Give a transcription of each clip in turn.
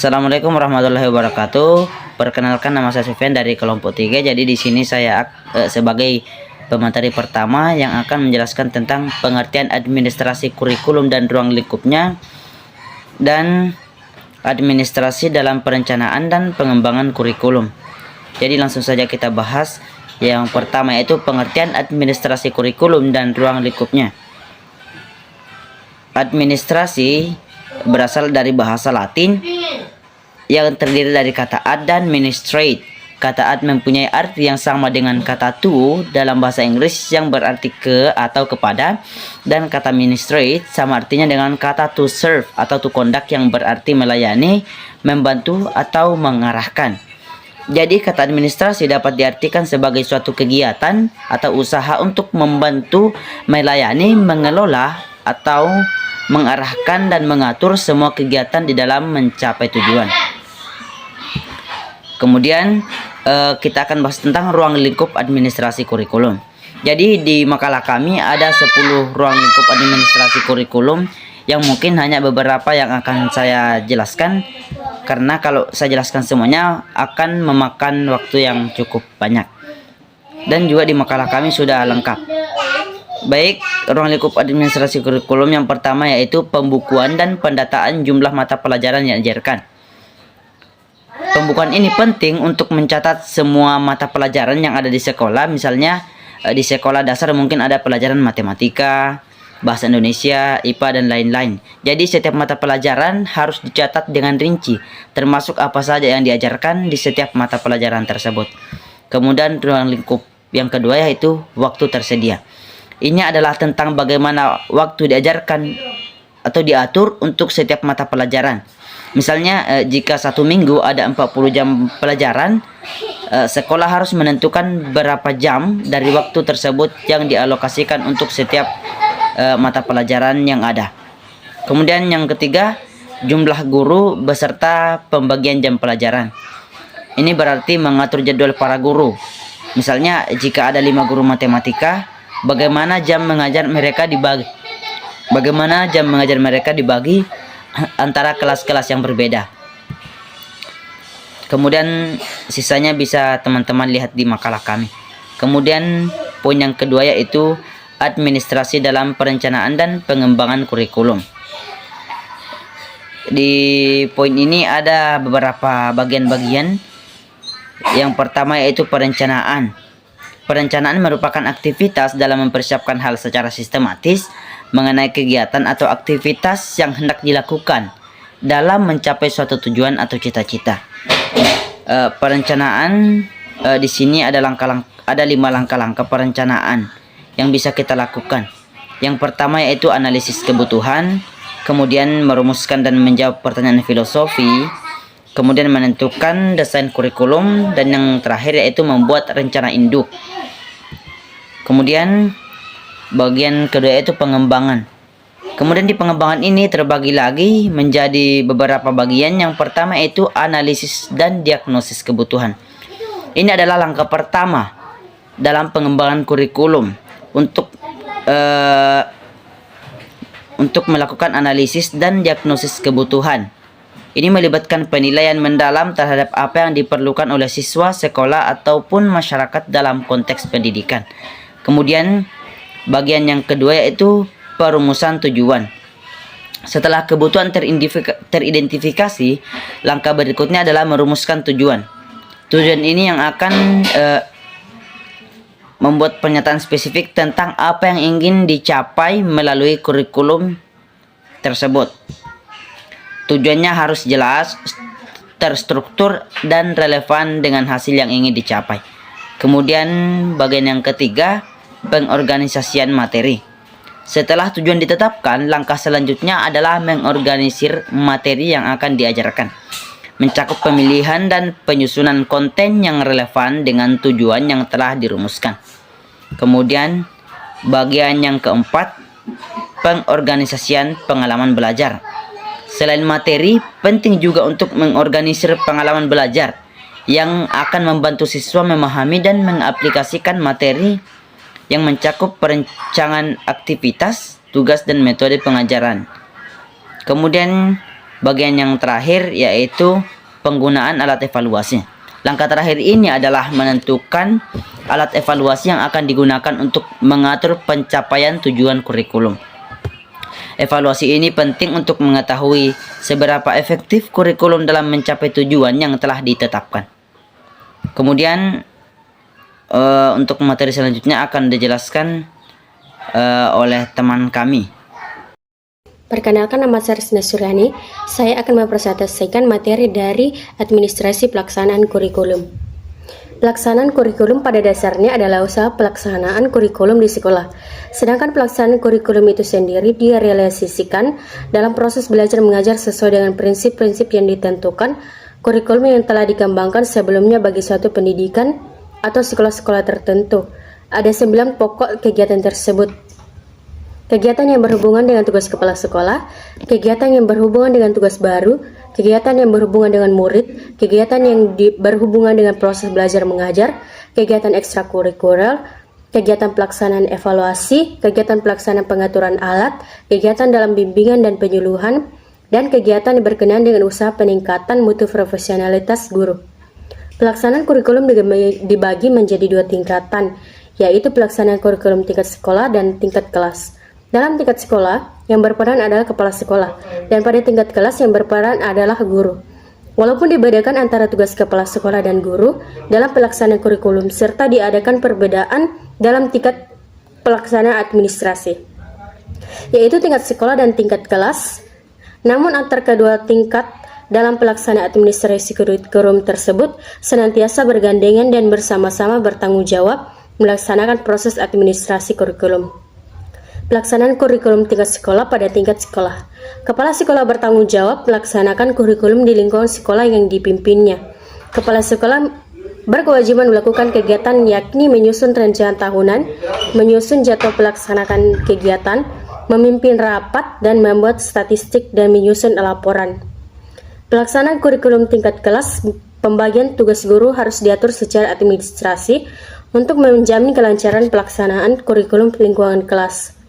Assalamualaikum warahmatullahi wabarakatuh. Perkenalkan, nama saya Sufyan dari kelompok 3. Jadi di sini saya sebagai pemateri pertama yang akan menjelaskan tentang pengertian administrasi kurikulum dan ruang lingkupnya dan administrasi dalam perencanaan dan pengembangan kurikulum. Jadi langsung saja kita bahas. Yang pertama yaitu pengertian administrasi kurikulum dan ruang lingkupnya. Administrasi berasal dari bahasa Latin yang terdiri dari kata ad dan ministrate. Kata ad mempunyai arti yang sama dengan kata to dalam bahasa Inggris yang berarti ke atau kepada, dan kata ministrate sama artinya dengan kata to serve atau to conduct yang berarti melayani, membantu atau mengarahkan. Jadi kata administrasi dapat diartikan sebagai suatu kegiatan atau usaha untuk membantu, melayani, mengelola atau mengarahkan dan mengatur semua kegiatan di dalam mencapai tujuan. Kemudian kita akan bahas tentang ruang lingkup administrasi kurikulum. Jadi di makalah kami ada 10 ruang lingkup administrasi kurikulum yang mungkin hanya beberapa yang akan saya jelaskan, karena kalau saya jelaskan semuanya akan memakan waktu yang cukup banyak. Dan juga di makalah kami sudah lengkap. Baik, ruang lingkup administrasi kurikulum yang pertama yaitu pembukuan dan pendataan jumlah mata pelajaran yang diajarkan. Pembukuan ini penting untuk mencatat semua mata pelajaran yang ada di sekolah. Misalnya di sekolah dasar mungkin ada pelajaran matematika, bahasa Indonesia, IPA, dan lain-lain. Jadi setiap mata pelajaran harus dicatat dengan rinci, termasuk apa saja yang diajarkan di setiap mata pelajaran tersebut. Kemudian ruang lingkup yang kedua yaitu waktu tersedia. Ini adalah tentang bagaimana waktu diajarkan atau diatur untuk setiap mata pelajaran. Misalnya jika satu minggu ada 40 jam pelajaran, sekolah harus menentukan berapa jam dari waktu tersebut yang dialokasikan untuk setiap mata pelajaran yang ada. Kemudian yang ketiga, jumlah guru beserta pembagian jam pelajaran. Ini berarti mengatur jadwal para guru. Misalnya jika ada 5 guru matematika, bagaimana jam mengajar mereka dibagi antara kelas-kelas yang berbeda. Kemudian sisanya bisa teman-teman lihat di makalah kami. Kemudian poin yang kedua yaitu administrasi dalam perencanaan dan pengembangan kurikulum. Di poin ini ada beberapa bagian-bagian. Yang pertama yaitu perencanaan. Perencanaan merupakan aktivitas dalam mempersiapkan hal secara sistematis mengenai kegiatan atau aktivitas yang hendak dilakukan dalam mencapai suatu tujuan atau cita-cita. Perencanaan di sini ada 5 langkah-langkah perencanaan yang bisa kita lakukan. Yang pertama yaitu analisis kebutuhan, kemudian merumuskan dan menjawab pertanyaan filosofi, kemudian menentukan desain kurikulum, dan yang terakhir yaitu membuat rencana induk. Kemudian bagian kedua yaitu pengembangan. Kemudian di pengembangan ini terbagi lagi menjadi beberapa bagian. Yang pertama yaitu analisis dan diagnosis kebutuhan. Ini adalah langkah pertama dalam pengembangan kurikulum untuk melakukan analisis dan diagnosis kebutuhan. Ini melibatkan penilaian mendalam terhadap apa yang diperlukan oleh siswa, sekolah, ataupun masyarakat dalam konteks pendidikan. Kemudian bagian yang kedua yaitu perumusan tujuan. Setelah kebutuhan teridentifikasi, langkah berikutnya adalah merumuskan tujuan. Tujuan ini yang akan membuat pernyataan spesifik tentang apa yang ingin dicapai melalui kurikulum tersebut. Tujuannya harus jelas, terstruktur, dan relevan dengan hasil yang ingin dicapai. Kemudian bagian yang ketiga, pengorganisasian materi. Setelah tujuan ditetapkan, langkah selanjutnya adalah mengorganisir materi yang akan diajarkan, mencakup pemilihan dan penyusunan konten yang relevan dengan tujuan yang telah dirumuskan. Kemudian bagian yang keempat, pengorganisasian pengalaman belajar. Selain materi, penting juga untuk mengorganisir pengalaman belajar yang akan membantu siswa memahami dan mengaplikasikan materi yang mencakup perencanaan aktivitas, tugas, dan metode pengajaran. Kemudian Bagian yang terakhir yaitu penggunaan alat evaluasi. Langkah terakhir ini adalah menentukan alat evaluasi yang akan digunakan untuk mengatur pencapaian tujuan kurikulum. Evaluasi ini penting untuk mengetahui seberapa efektif kurikulum dalam mencapai tujuan yang telah ditetapkan. Kemudian untuk materi selanjutnya akan dijelaskan oleh teman kami. Perkenalkan, nama saya Risna Suryani. Saya akan mempresentasikan materi dari administrasi pelaksanaan kurikulum. Pelaksanaan kurikulum pada dasarnya adalah usaha pelaksanaan kurikulum di sekolah. Sedangkan pelaksanaan kurikulum itu sendiri direalisasikan dalam proses belajar mengajar sesuai dengan prinsip-prinsip yang ditentukan kurikulum yang telah dikembangkan sebelumnya bagi suatu pendidikan atau sekolah-sekolah tertentu. Ada 9 pokok kegiatan tersebut. Kegiatan yang berhubungan dengan tugas kepala sekolah, kegiatan yang berhubungan dengan tugas baru, kegiatan yang berhubungan dengan murid, kegiatan yang berhubungan dengan proses belajar mengajar, kegiatan ekstrakurikuler, kegiatan pelaksanaan evaluasi, kegiatan pelaksanaan pengaturan alat, kegiatan dalam bimbingan dan penyuluhan, dan kegiatan yang berkenaan dengan usaha peningkatan mutu profesionalitas guru. Pelaksanaan kurikulum dibagi menjadi 2 tingkatan, yaitu pelaksanaan kurikulum tingkat sekolah dan tingkat kelas. Dalam tingkat sekolah, yang berperan adalah kepala sekolah, dan pada tingkat kelas yang berperan adalah guru. Walaupun dibedakan antara tugas kepala sekolah dan guru dalam pelaksanaan kurikulum, serta diadakan perbedaan dalam tingkat pelaksanaan administrasi, yaitu tingkat sekolah dan tingkat kelas. Namun antar kedua tingkat dalam pelaksanaan administrasi kurikulum tersebut senantiasa bergandengan dan bersama-sama bertanggung jawab melaksanakan proses administrasi kurikulum. Pelaksanaan kurikulum tingkat sekolah pada tingkat sekolah. Kepala sekolah bertanggung jawab melaksanakan kurikulum di lingkungan sekolah yang dipimpinnya. Kepala sekolah berkewajiban melakukan kegiatan yakni menyusun rencana tahunan, menyusun jadwal pelaksanaan kegiatan, memimpin rapat dan membuat statistik dan menyusun laporan. Pelaksanaan kurikulum tingkat kelas, pembagian tugas guru harus diatur secara administrasi untuk menjamin kelancaran pelaksanaan kurikulum lingkungan kelas.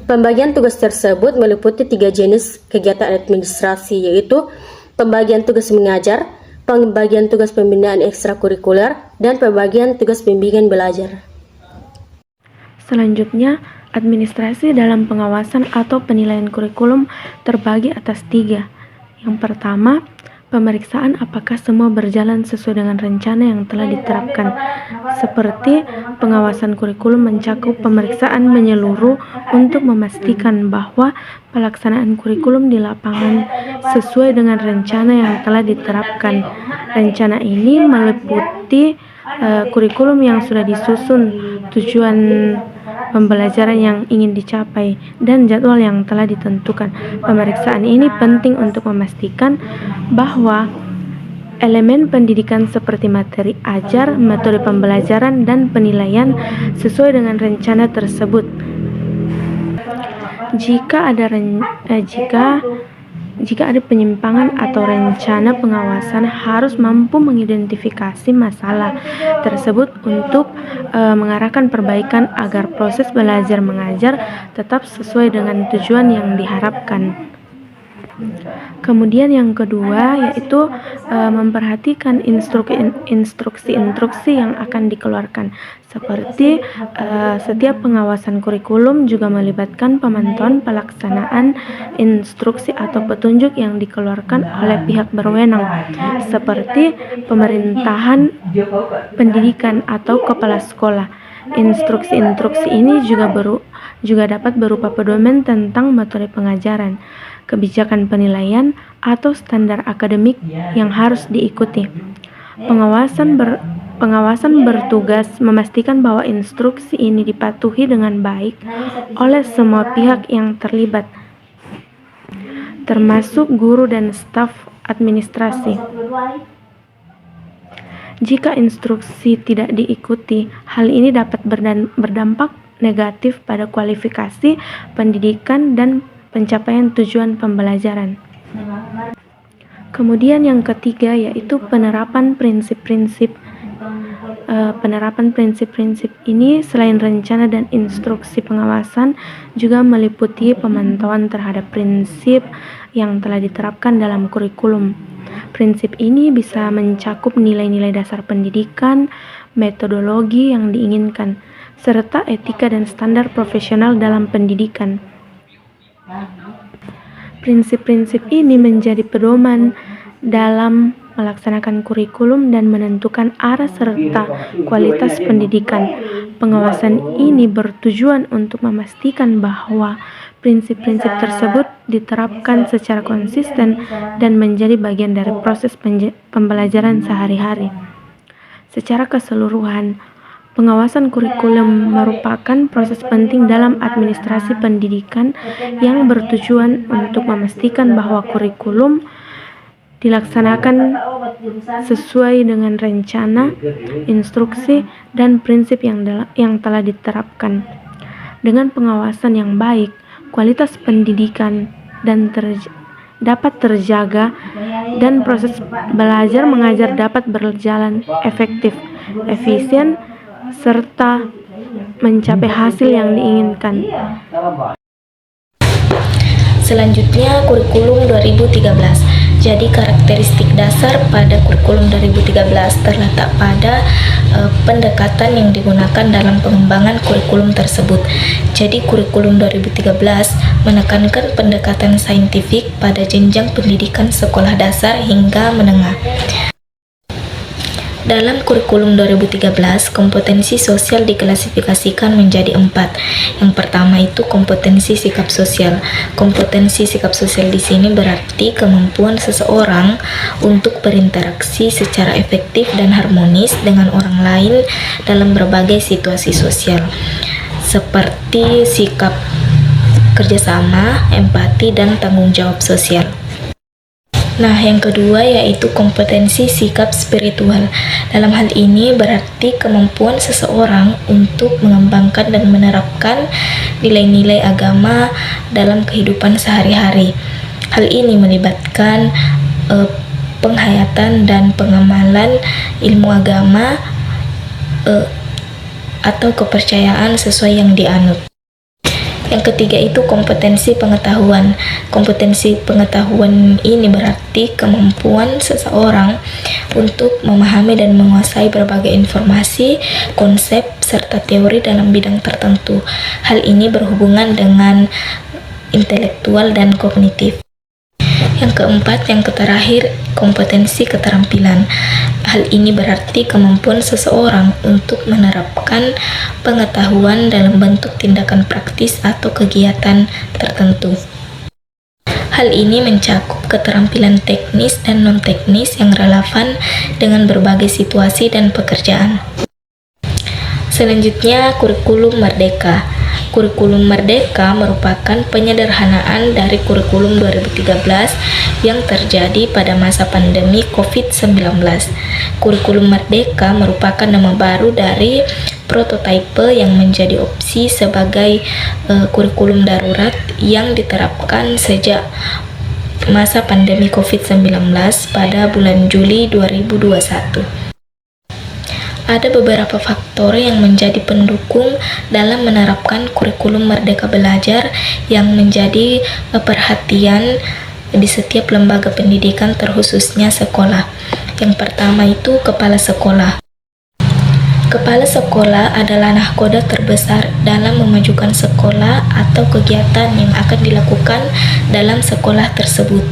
Pembagian tugas tersebut meliputi 3 jenis kegiatan administrasi, yaitu pembagian tugas mengajar, pembagian tugas pembinaan ekstrakurikuler, dan pembagian tugas bimbingan belajar. Selanjutnya, administrasi dalam pengawasan atau penilaian kurikulum terbagi atas 3. Yang pertama, pemeriksaan apakah semua berjalan sesuai dengan rencana yang telah diterapkan. Seperti pengawasan kurikulum mencakup pemeriksaan menyeluruh untuk memastikan bahwa pelaksanaan kurikulum di lapangan sesuai dengan rencana yang telah diterapkan. Rencana ini meliputi kurikulum yang sudah disusun, tujuan pembelajaran yang ingin dicapai, dan jadwal yang telah ditentukan. Pemeriksaan ini penting untuk memastikan bahwa elemen pendidikan seperti materi ajar, metode pembelajaran, dan penilaian sesuai dengan rencana tersebut. Jika ada penyimpangan atau rencana pengawasan harus mampu mengidentifikasi masalah tersebut untuk mengarahkan perbaikan agar proses belajar mengajar tetap sesuai dengan tujuan yang diharapkan. Kemudian yang kedua yaitu memperhatikan instruksi-instruksi yang akan dikeluarkan. Seperti setiap pengawasan kurikulum juga melibatkan pemantauan pelaksanaan instruksi atau petunjuk yang dikeluarkan oleh pihak berwenang, seperti pemerintahan pendidikan atau kepala sekolah. Instruksi-instruksi ini juga dapat berupa pedoman tentang metode pengajaran, kebijakan penilaian, atau standar akademik yang harus diikuti. Pengawasan bertugas memastikan bahwa instruksi ini dipatuhi dengan baik oleh semua pihak yang terlibat, termasuk guru dan staf administrasi. Jika instruksi tidak diikuti, hal ini dapat berdampak negatif pada kualifikasi pendidikan dan pencapaian tujuan pembelajaran. Kemudian yang ketiga yaitu penerapan prinsip-prinsip. Penerapan prinsip-prinsip ini selain rencana dan instruksi pengawasan juga meliputi pemantauan terhadap prinsip yang telah diterapkan dalam kurikulum. Prinsip ini bisa mencakup nilai-nilai dasar pendidikan, metodologi yang diinginkan, serta etika dan standar profesional dalam pendidikan. Prinsip-prinsip ini menjadi pedoman dalam melaksanakan kurikulum dan menentukan arah serta kualitas pendidikan. Pengawasan ini bertujuan untuk memastikan bahwa prinsip-prinsip tersebut diterapkan secara konsisten dan menjadi bagian dari proses pembelajaran sehari-hari. Secara keseluruhan, pengawasan kurikulum merupakan proses penting dalam administrasi pendidikan yang bertujuan untuk memastikan bahwa kurikulum dilaksanakan sesuai dengan rencana, instruksi, dan prinsip yang telah diterapkan. Dengan pengawasan yang baik, kualitas pendidikan dapat terjaga dan proses belajar mengajar dapat berjalan efektif, efisien, serta mencapai hasil yang diinginkan. Selanjutnya, kurikulum 2013. Jadi karakteristik dasar pada kurikulum 2013 terletak pada pendekatan yang digunakan dalam pengembangan kurikulum tersebut. Jadi kurikulum 2013 menekankan pendekatan saintifik pada jenjang pendidikan sekolah dasar hingga menengah. Dalam kurikulum 2013, kompetensi sosial diklasifikasikan menjadi 4. Yang pertama itu kompetensi sikap sosial. Kompetensi sikap sosial di sini berarti kemampuan seseorang untuk berinteraksi secara efektif dan harmonis dengan orang lain dalam berbagai situasi sosial, seperti sikap kerjasama, empati, dan tanggung jawab sosial. Nah, yang kedua yaitu kompetensi sikap spiritual. Dalam hal ini berarti kemampuan seseorang untuk mengembangkan dan menerapkan nilai-nilai agama dalam kehidupan sehari-hari. Hal ini melibatkan penghayatan dan pengamalan ilmu agama atau kepercayaan sesuai yang dianut. Yang ketiga itu kompetensi pengetahuan. Kompetensi pengetahuan ini berarti kemampuan seseorang untuk memahami dan menguasai berbagai informasi, konsep, serta teori dalam bidang tertentu. Hal ini berhubungan dengan intelektual dan kognitif. Yang keempat, yang terakhir, kompetensi keterampilan. Hal ini berarti kemampuan seseorang untuk menerapkan pengetahuan dalam bentuk tindakan praktis atau kegiatan tertentu. Hal ini mencakup keterampilan teknis dan non-teknis yang relevan dengan berbagai situasi dan pekerjaan. Selanjutnya, kurikulum merdeka. Kurikulum Merdeka merupakan penyederhanaan dari kurikulum 2013 yang terjadi pada masa pandemi COVID-19. Kurikulum Merdeka merupakan nama baru dari prototipe yang menjadi opsi sebagai kurikulum darurat yang diterapkan sejak masa pandemi COVID-19 pada bulan Juli 2021. Ada beberapa faktor yang menjadi pendukung dalam menerapkan kurikulum Merdeka Belajar yang menjadi perhatian di setiap lembaga pendidikan terkhususnya sekolah. Yang pertama itu kepala sekolah. Kepala sekolah adalah nahkoda terbesar dalam memajukan sekolah atau kegiatan yang akan dilakukan dalam sekolah tersebut.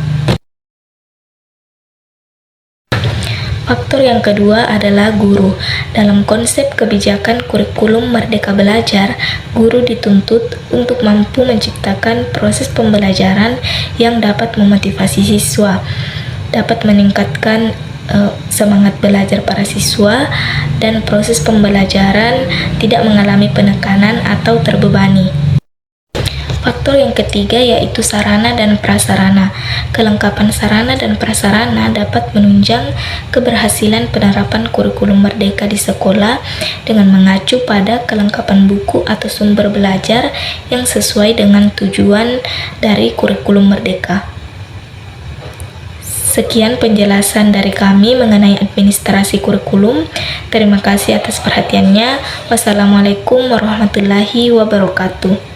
Faktor yang kedua adalah guru. Dalam konsep kebijakan kurikulum Merdeka Belajar, guru dituntut untuk mampu menciptakan proses pembelajaran yang dapat memotivasi siswa, dapat meningkatkan semangat belajar para siswa, dan proses pembelajaran tidak mengalami penekanan atau terbebani. Faktor yang ketiga yaitu sarana dan prasarana. Kelengkapan sarana dan prasarana dapat menunjang keberhasilan penerapan kurikulum merdeka di sekolah dengan mengacu pada kelengkapan buku atau sumber belajar yang sesuai dengan tujuan dari kurikulum merdeka. Sekian penjelasan dari kami mengenai administrasi kurikulum. Terima kasih atas perhatiannya. Wassalamualaikum warahmatullahi wabarakatuh.